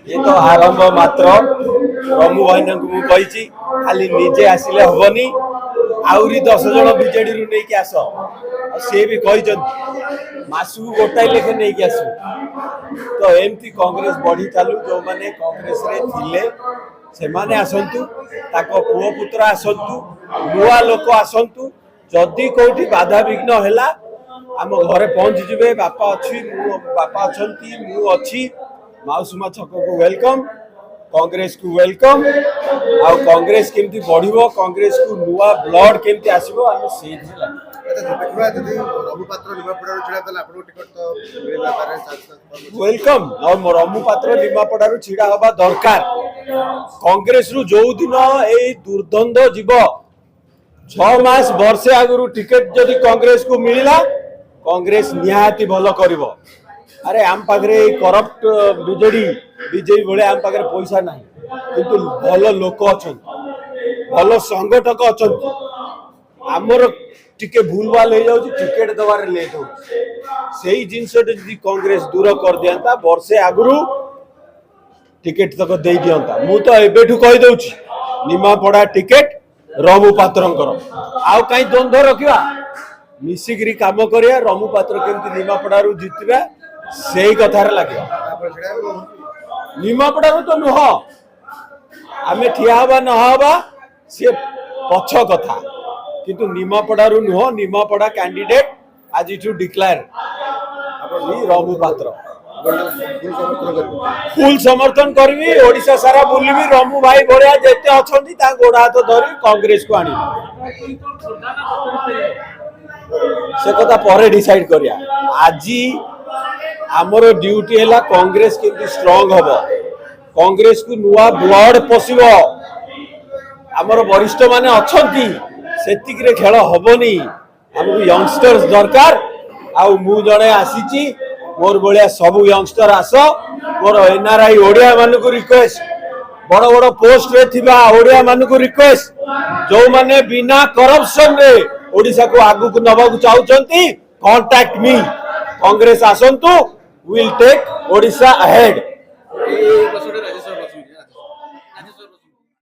ये तो आरंभ मात्र रमु भाईना को मुझे खाली निजे आसिले हेनी आहरी 10 जन बीजेडी रू नहीं आस सी भी कही मासू गोटाए लेखे नहीं आसू तो एमती कांग्रेस बढ़ी चलू जो मैंने कांग्रेस रे थिले से माने आसंतु ताको पुओ पुत्र आसंतु नुआ लोक आसंतु जदि कोठी बाधा विघ्न हैला आम घरे पहुंची जिबे बापा अच्छी बापा अच्छी मु अच्छी माउसुमा छक को वेलकम कांग्रेस को वेलकम आ कांग्रेस केमती बढ़िबो कांग्रेस को नुआ ब्लड केमती आसीबो हम सेही देखा जदि रमु पात्र निमापड़ारू छिड़ा तले आपन टिकट तो मिलला पारे वेलकम और रमु पात्र निमापड़ारू छिड़ा हबा दरकार कांग्रेस रु जो दिन ए दुर्द्वंद जीव 6 मास वर्षे आगु टिकट जदि कांग्रेस को मिलला कांग्रेस निहाती भलो करिवो अरे आम पाखरे करप्ट बीजेडी बीजेपी भले आम पाखरे पैसा नहीं किंतु भल लोक अच्छा भल संगठक अच्छा आमर टिके भूल भाल हो जाऊँ टिकेट दबार लेट हो जिनस कांग्रेस दूर कर दिया वर्षे आगु टिकेट तक दे दिंता मु तो एबेठू कही दउछि निमापड़ा टिकेट रमु पात्रंकर आउ कहीं द्वंद्व रखा मिसिकी काम करिया रमु पात्र केमती निमापड़ारू जितबा से कथार लगे निमापड़ारू तो नुह आमे ठिया हवा न हवा सी पछ कथा किंतु निमापड़ारू नुह निमापड़ा कैंडिडेट आज डिक्लेयर रमु पात्र फुल समर्थन करबी ओडिशा सारा बुलबी रमु भाई भलिया जेते अछंती ता गोड़ हाथ धरी कांग्रेस को आनी से कथा पर डिसाइड करिया आजी आमर ड्यूटी है कांग्रेस केमती स्ट्रांग हम कांग्रेस को नुआ ब्लड पशिब आमर वरिष्ठ माने अछंती सेतिकरे खेल हबनी हमको यंगस्टर्स दरकार आउ मु जड़े आसीची मोर भलिया सब यंगस्टर आस मोर एनआरआई ओडिया मान को रिक्वेस्ट बड़ बड़ पोस्ट रे थिबा ओडिया मान को रिक्वेस्ट जो माने बिना करप्शन रे ओडिशा को आगु को नबा को चाहउचंती कांटेक्ट मी कांग्रेस आसंतु विल टेक ओडिशा अहेड